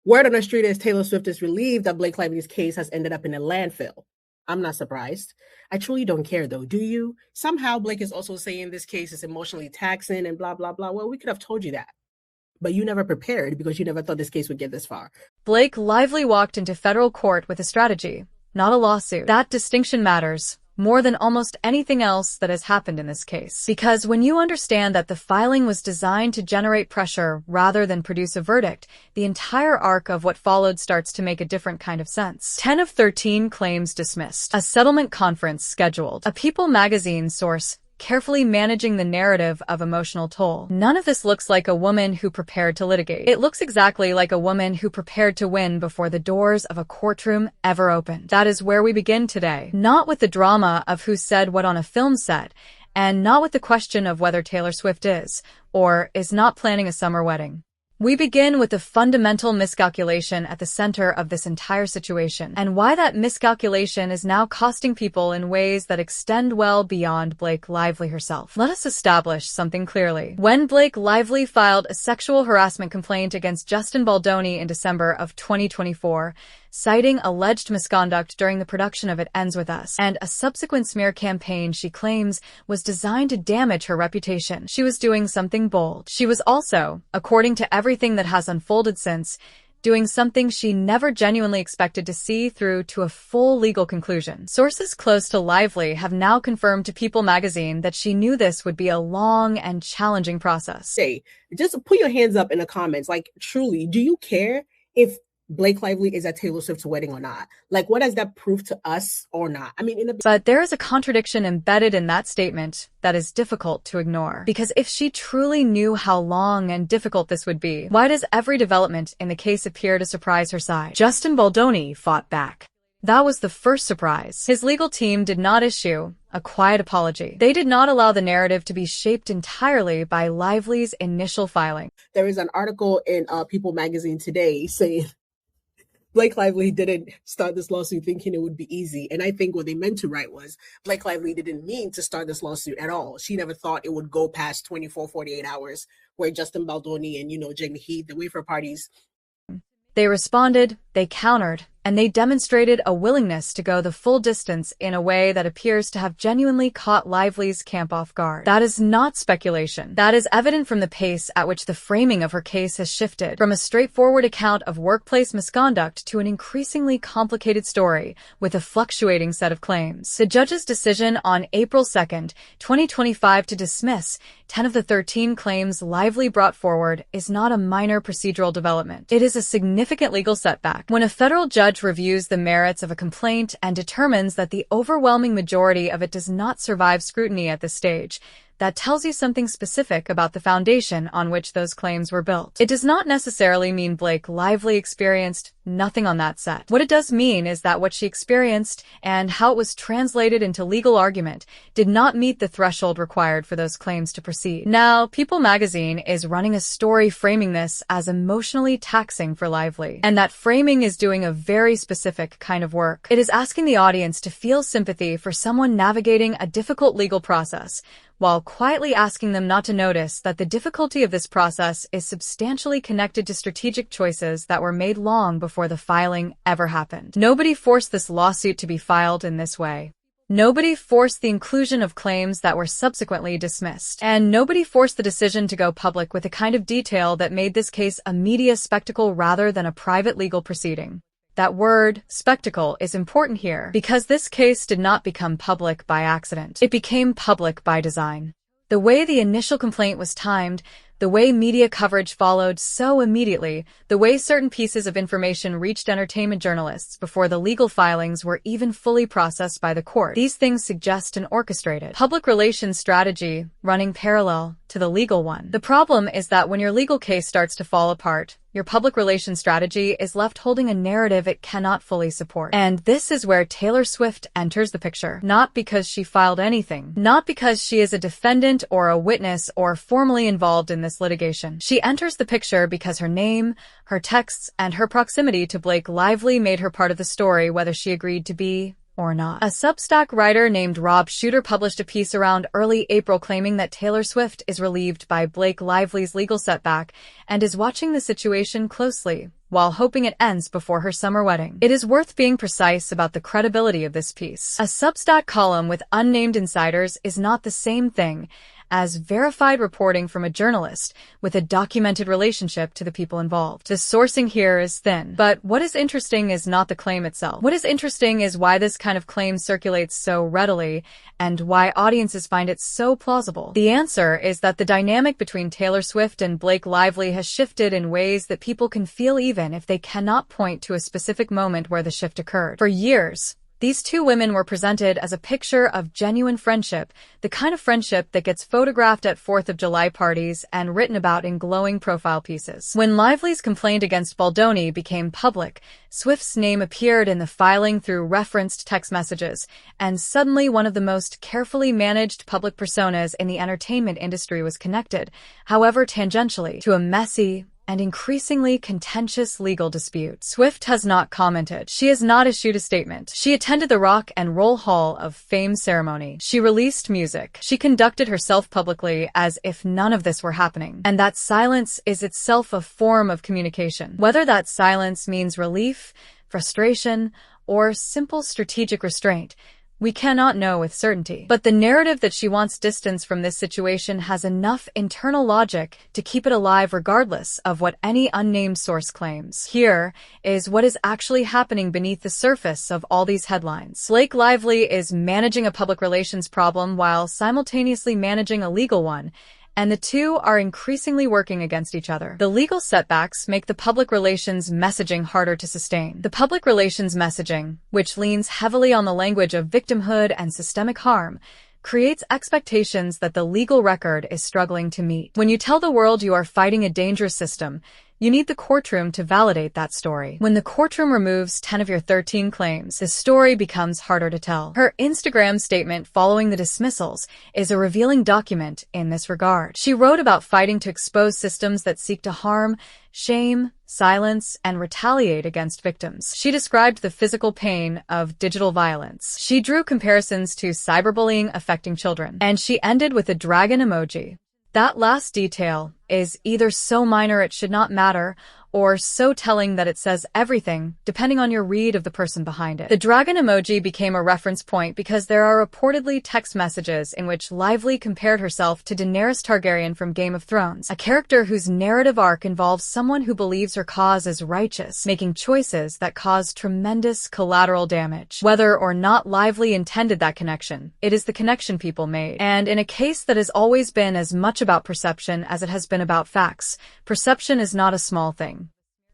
Word on the street is Taylor Swift is relieved that Blake Lively's case has ended up in a landfill. I'm not surprised. I truly don't care though, do you? Somehow Blake is also saying this case is emotionally taxing and blah, blah, blah. Well, we could have told you that. But you never prepared because you never thought this case would get this far. Blake Lively walked into federal court with a strategy, not a lawsuit. That distinction matters more than almost anything else that has happened in this case. Because when you understand that the filing was designed to generate pressure rather than produce a verdict, the entire arc of what followed starts to make a different kind of sense. 10 of 13 claims dismissed. A settlement conference scheduled. A People magazine source carefully managing the narrative of emotional toll. None of this looks like a woman who prepared to litigate. It looks exactly like a woman who prepared to win before the doors of a courtroom ever opened. That is where we begin today. Not with the drama of who said what on a film set, and not with the question of whether Taylor Swift is, or is not planning a summer wedding. We begin with the fundamental miscalculation at the center of this entire situation, and why that miscalculation is now costing people in ways that extend well beyond Blake Lively herself. Let us establish something clearly. When Blake Lively filed a sexual harassment complaint against Justin Baldoni in December of 2024, citing alleged misconduct during the production of It Ends With Us, and a subsequent smear campaign she claims was designed to damage her reputation, she was doing something bold. She was also, according to everything that has unfolded since, doing something she never genuinely expected to see through to a full legal conclusion. Sources close to Lively have now confirmed to People magazine that she knew this would be a long and challenging process. Say, just put your hands up in the comments. Like, truly, do you care if Blake Lively is at Taylor Swift's wedding or not? Like, what does that prove to us or not? I mean, But there is a contradiction embedded in that statement that is difficult to ignore. Because if she truly knew how long and difficult this would be, why does every development in the case appear to surprise her side? Justin Baldoni fought back. That was the first surprise. His legal team did not issue a quiet apology. They did not allow the narrative to be shaped entirely by Lively's initial filing. There is an article in People magazine today saying Blake Lively didn't start this lawsuit thinking it would be easy. And I think what they meant to write was Blake Lively didn't mean to start this lawsuit at all. She never thought it would go past 24, 48 hours where Justin Baldoni and, Jamie Heath, the Wayfair parties. They responded, they countered, and they demonstrated a willingness to go the full distance in a way that appears to have genuinely caught Lively's camp off guard. That is not speculation. That is evident from the pace at which the framing of her case has shifted from a straightforward account of workplace misconduct to an increasingly complicated story with a fluctuating set of claims. The judge's decision on April 2nd, 2025 to dismiss 10 of the 13 claims Lively brought forward is not a minor procedural development. It is a significant legal setback. When a federal judge reviews the merits of a complaint and determines that the overwhelming majority of it does not survive scrutiny at this stage, that tells you something specific about the foundation on which those claims were built. It does not necessarily mean Blake Lively experienced nothing on that set. What it does mean is that what she experienced and how it was translated into legal argument did not meet the threshold required for those claims to proceed. Now, People magazine is running a story framing this as emotionally taxing for Lively, and that framing is doing a very specific kind of work. It is asking the audience to feel sympathy for someone navigating a difficult legal process, while quietly asking them not to notice that the difficulty of this process is substantially connected to strategic choices that were made long before the filing ever happened. Nobody forced this lawsuit to be filed in this way. Nobody forced the inclusion of claims that were subsequently dismissed. And nobody forced the decision to go public with a kind of detail that made this case a media spectacle rather than a private legal proceeding. That word, spectacle, is important here because this case did not become public by accident. It became public by design. The way the initial complaint was timed, the way media coverage followed so immediately, the way certain pieces of information reached entertainment journalists before the legal filings were even fully processed by the court. These things suggest an orchestrated public relations strategy running parallel to the legal one. The problem is that when your legal case starts to fall apart, your public relations strategy is left holding a narrative it cannot fully support. And this is where Taylor Swift enters the picture. Not because she filed anything. Not because she is a defendant or a witness or formally involved in this litigation. She enters the picture because her name, her texts, and her proximity to Blake Lively made her part of the story whether she agreed to be or not. A Substack writer named Rob Shooter published a piece around early April claiming that Taylor Swift is relieved by Blake Lively's legal setback and is watching the situation closely, while hoping it ends before her summer wedding. It is worth being precise about the credibility of this piece. A Substack column with unnamed insiders is not the same thing as verified reporting from a journalist with a documented relationship to the people involved. The sourcing here is thin, but what is interesting is not the claim itself. What is interesting is why this kind of claim circulates so readily and why audiences find it so plausible. The answer is that the dynamic between Taylor Swift and Blake Lively has shifted in ways that people can feel even if they cannot point to a specific moment where the shift occurred. For years, these two women were presented as a picture of genuine friendship, the kind of friendship that gets photographed at 4th of July parties and written about in glowing profile pieces. When Lively's complaint against Baldoni became public, Swift's name appeared in the filing through referenced text messages, and suddenly one of the most carefully managed public personas in the entertainment industry was connected, however tangentially, to a messy and increasingly contentious legal dispute. Swift has not commented. She has not issued a statement. She attended the Rock and Roll Hall of Fame ceremony. She released music. She conducted herself publicly as if none of this were happening. And that silence is itself a form of communication. Whether that silence means relief, frustration, or simple strategic restraint, we cannot know with certainty. But the narrative that she wants distance from this situation has enough internal logic to keep it alive regardless of what any unnamed source claims. Here is what is actually happening beneath the surface of all these headlines. Blake Lively is managing a public relations problem while simultaneously managing a legal one, and the two are increasingly working against each other. The legal setbacks make the public relations messaging harder to sustain. The public relations messaging, which leans heavily on the language of victimhood and systemic harm, creates expectations that the legal record is struggling to meet. When you tell the world you are fighting a dangerous system, you need the courtroom to validate that story. When the courtroom removes 10 of your 13 claims, the story becomes harder to tell. Her Instagram statement following the dismissals is a revealing document in this regard. She wrote about fighting to expose systems that seek to harm, shame, silence, and retaliate against victims. She described the physical pain of digital violence. She drew comparisons to cyberbullying affecting children. And she ended with a dragon emoji. That last detail is either so minor it should not matter, or so telling that it says everything, depending on your read of the person behind it. The dragon emoji became a reference point because there are reportedly text messages in which Lively compared herself to Daenerys Targaryen from Game of Thrones, a character whose narrative arc involves someone who believes her cause is righteous, making choices that cause tremendous collateral damage. Whether or not Lively intended that connection, it is the connection people made. And in a case that has always been as much about perception as it has been about facts, perception is not a small thing.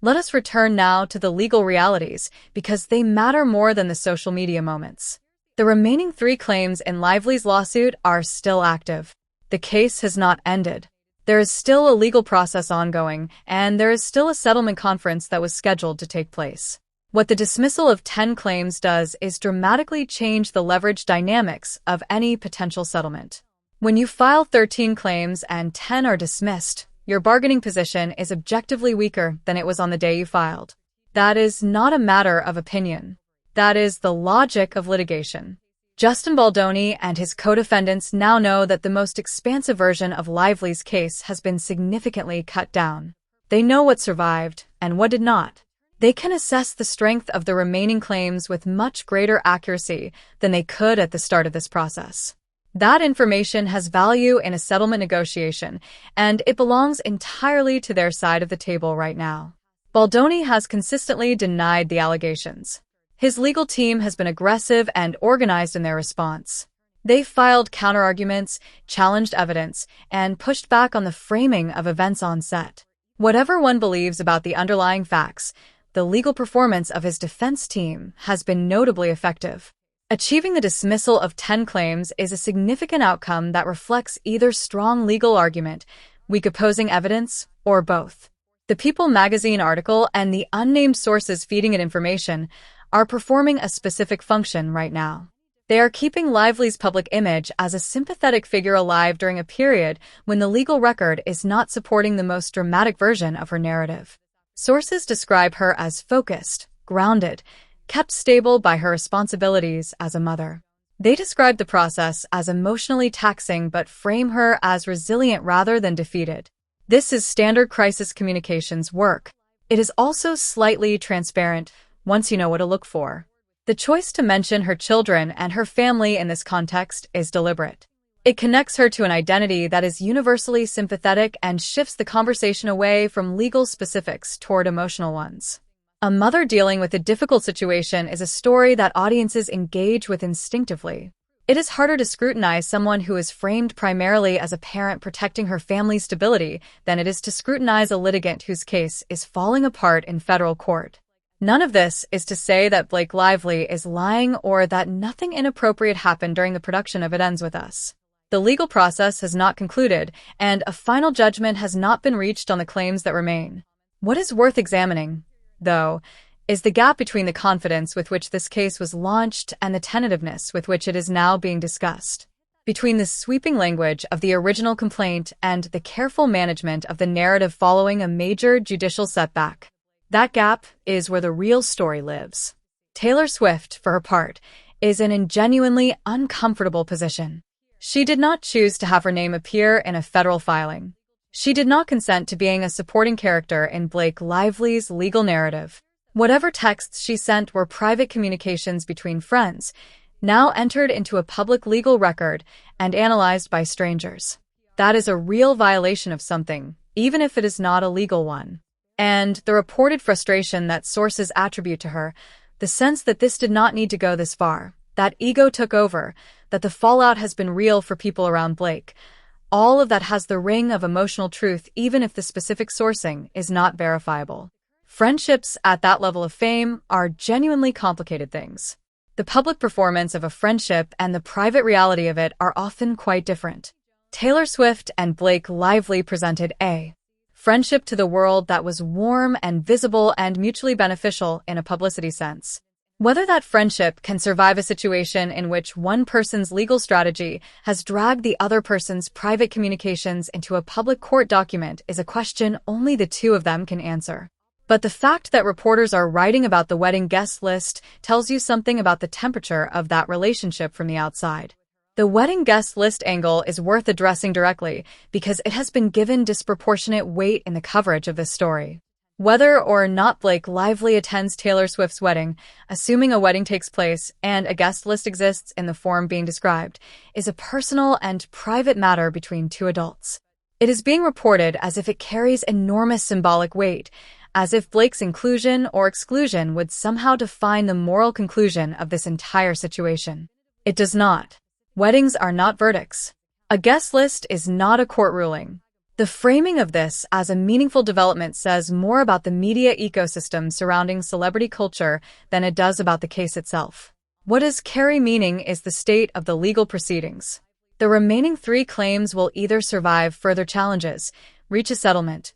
Let us return now to the legal realities, because they matter more than the social media moments. The remaining 3 claims in Lively's lawsuit are still active. The case has not ended. There is still a legal process ongoing, and there is still a settlement conference that was scheduled to take place. What the dismissal of 10 claims does is dramatically change the leverage dynamics of any potential settlement. When you file 13 claims and 10 are dismissed, your bargaining position is objectively weaker than it was on the day you filed. That is not a matter of opinion. That is the logic of litigation. Justin Baldoni and his co-defendants now know that the most expansive version of Lively's case has been significantly cut down. They know what survived and what did not. They can assess the strength of the remaining claims with much greater accuracy than they could at the start of this process. That information has value in a settlement negotiation, and it belongs entirely to their side of the table right now. Baldoni has consistently denied the allegations. His legal team has been aggressive and organized in their response. They filed counterarguments, challenged evidence, and pushed back on the framing of events on set. Whatever one believes about the underlying facts, the legal performance of his defense team has been notably effective. Achieving the dismissal of 10 claims is a significant outcome that reflects either strong legal argument, weak opposing evidence, or both. The People magazine article and the unnamed sources feeding it information are performing a specific function right now. They are keeping Lively's public image as a sympathetic figure alive during a period when the legal record is not supporting the most dramatic version of her narrative. Sources describe her as focused, grounded, kept stable by her responsibilities as a mother. They describe the process as emotionally taxing but frame her as resilient rather than defeated. This is standard crisis communications work. It is also slightly transparent once you know what to look for. The choice to mention her children and her family in this context is deliberate. It connects her to an identity that is universally sympathetic and shifts the conversation away from legal specifics toward emotional ones. A mother dealing with a difficult situation is a story that audiences engage with instinctively. It is harder to scrutinize someone who is framed primarily as a parent protecting her family's stability than it is to scrutinize a litigant whose case is falling apart in federal court. None of this is to say that Blake Lively is lying or that nothing inappropriate happened during the production of It Ends With Us. The legal process has not concluded, and a final judgment has not been reached on the claims that remain. What is worth examining, though, is the gap between the confidence with which this case was launched and the tentativeness with which it is now being discussed. Between the sweeping language of the original complaint and the careful management of the narrative following a major judicial setback. That gap is where the real story lives. Taylor Swift, for her part, is in a genuinely uncomfortable position. She did not choose to have her name appear in a federal filing. She did not consent to being a supporting character in Blake Lively's legal narrative. Whatever texts she sent were private communications between friends, now entered into a public legal record and analyzed by strangers. That is a real violation of something, even if it is not a legal one. And the reported frustration that sources attribute to her, the sense that this did not need to go this far, that ego took over, that the fallout has been real for people around Blake, all of that has the ring of emotional truth even if the specific sourcing is not verifiable. Friendships at that level of fame are genuinely complicated things. The public performance of a friendship and the private reality of it are often quite different. Taylor Swift and Blake Lively presented a friendship to the world that was warm and visible and mutually beneficial in a publicity sense. Whether that friendship can survive a situation in which one person's legal strategy has dragged the other person's private communications into a public court document is a question only the two of them can answer. But the fact that reporters are writing about the wedding guest list tells you something about the temperature of that relationship from the outside. The wedding guest list angle is worth addressing directly because it has been given disproportionate weight in the coverage of this story. Whether or not Blake Lively attends Taylor Swift's wedding, assuming a wedding takes place and a guest list exists in the form being described, is a personal and private matter between two adults. It is being reported as if it carries enormous symbolic weight, as if Blake's inclusion or exclusion would somehow define the moral conclusion of this entire situation. It does not. Weddings are not verdicts. A guest list is not a court ruling. The framing of this as a meaningful development says more about the media ecosystem surrounding celebrity culture than it does about the case itself. What does carry meaning is the state of the legal proceedings. The remaining 3 claims will either survive further challenges, reach a settlement,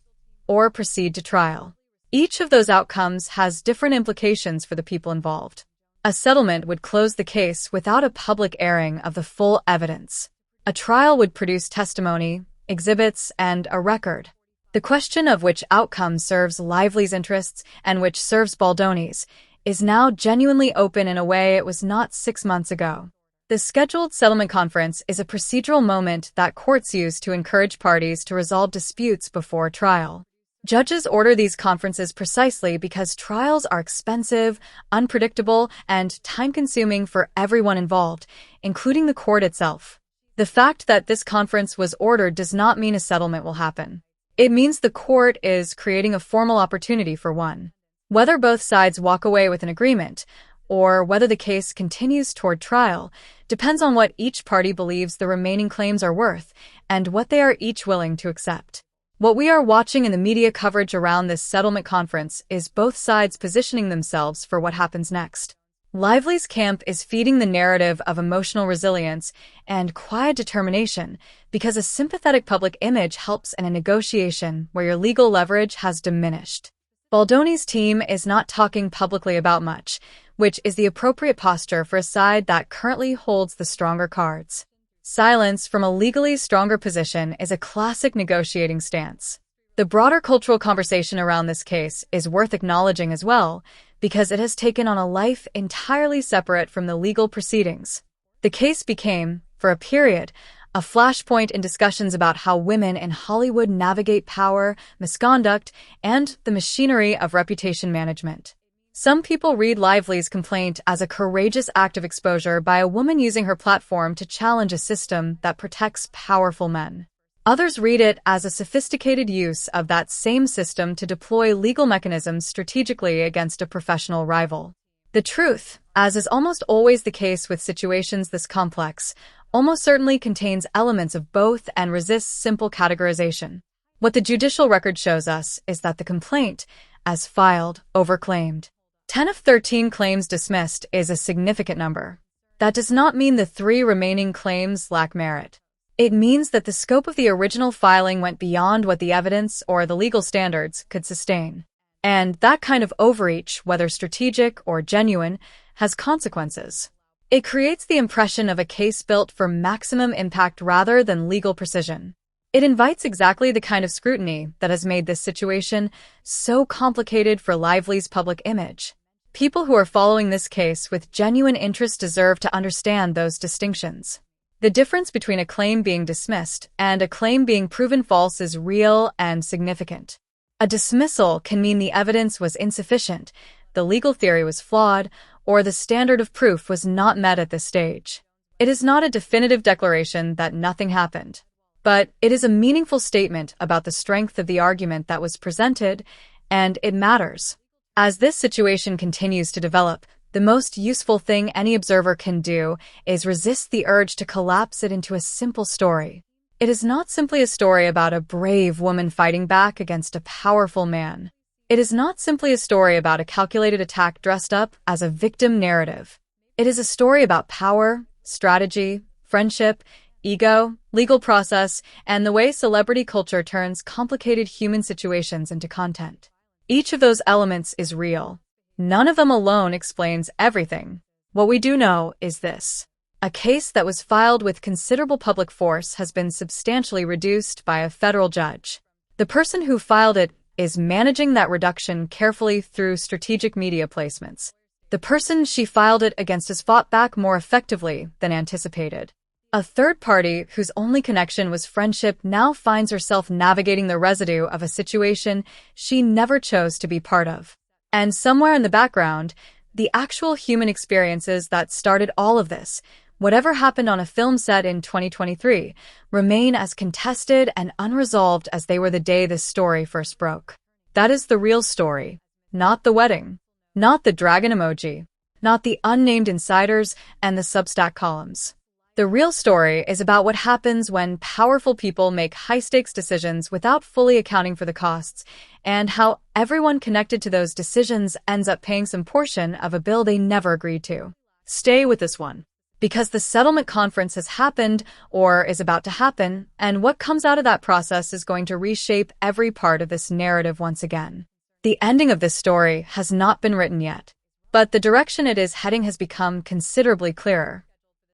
or proceed to trial. Each of those outcomes has different implications for the people involved. A settlement would close the case without a public airing of the full evidence. A trial would produce testimony, exhibits, and a record. The question of which outcome serves Lively's interests and which serves Baldoni's is now genuinely open in a way it was not 6 months ago. The scheduled settlement conference is a procedural moment that courts use to encourage parties to resolve disputes before trial. Judges order these conferences precisely because trials are expensive, unpredictable, and time-consuming for everyone involved, including the court itself. The fact that this conference was ordered does not mean a settlement will happen. It means the court is creating a formal opportunity for one. Whether both sides walk away with an agreement, or whether the case continues toward trial, depends on what each party believes the remaining claims are worth and what they are each willing to accept. What we are watching in the media coverage around this settlement conference is both sides positioning themselves for what happens next. Lively's camp is feeding the narrative of emotional resilience and quiet determination because a sympathetic public image helps in a negotiation where your legal leverage has diminished. Baldoni's team is not talking publicly about much, which is the appropriate posture for a side that currently holds the stronger cards. Silence from a legally stronger position is a classic negotiating stance. The broader cultural conversation around this case is worth acknowledging as well, because it has taken on a life entirely separate from the legal proceedings. The case became, for a period, a flashpoint in discussions about how women in Hollywood navigate power, misconduct, and the machinery of reputation management. Some people read Lively's complaint as a courageous act of exposure by a woman using her platform to challenge a system that protects powerful men. Others read it as a sophisticated use of that same system to deploy legal mechanisms strategically against a professional rival. The truth, as is almost always the case with situations this complex, almost certainly contains elements of both and resists simple categorization. What the judicial record shows us is that the complaint, as filed, overclaimed. 10 of 13 claims dismissed is a significant number. That does not mean the 3 remaining claims lack merit. It means that the scope of the original filing went beyond what the evidence or the legal standards could sustain. And that kind of overreach, whether strategic or genuine, has consequences. It creates the impression of a case built for maximum impact rather than legal precision. It invites exactly the kind of scrutiny that has made this situation so complicated for Lively's public image. People who are following this case with genuine interest deserve to understand those distinctions. The difference between a claim being dismissed and a claim being proven false is real and significant. A dismissal can mean the evidence was insufficient, the legal theory was flawed, or the standard of proof was not met at this stage. It is not a definitive declaration that nothing happened, but it is a meaningful statement about the strength of the argument that was presented, and it matters. As this situation continues to develop, the most useful thing any observer can do is resist the urge to collapse it into a simple story. It is not simply a story about a brave woman fighting back against a powerful man. It is not simply a story about a calculated attack dressed up as a victim narrative. It is a story about power, strategy, friendship, ego, legal process, and the way celebrity culture turns complicated human situations into content. Each of those elements is real. None of them alone explains everything. What we do know is this. A case that was filed with considerable public force has been substantially reduced by a federal judge. The person who filed it is managing that reduction carefully through strategic media placements. The person she filed it against has fought back more effectively than anticipated. A third party whose only connection was friendship now finds herself navigating the residue of a situation she never chose to be part of. And somewhere in the background, the actual human experiences that started all of this, whatever happened on a film set in 2023, remain as contested and unresolved as they were the day this story first broke. That is the real story. Not the wedding. Not the dragon emoji. Not the unnamed insiders and the Substack columns. The real story is about what happens when powerful people make high-stakes decisions without fully accounting for the costs, and how everyone connected to those decisions ends up paying some portion of a bill they never agreed to. Stay with this one, because the settlement conference has happened or is about to happen, and what comes out of that process is going to reshape every part of this narrative once again. The ending of this story has not been written yet, but the direction it is heading has become considerably clearer.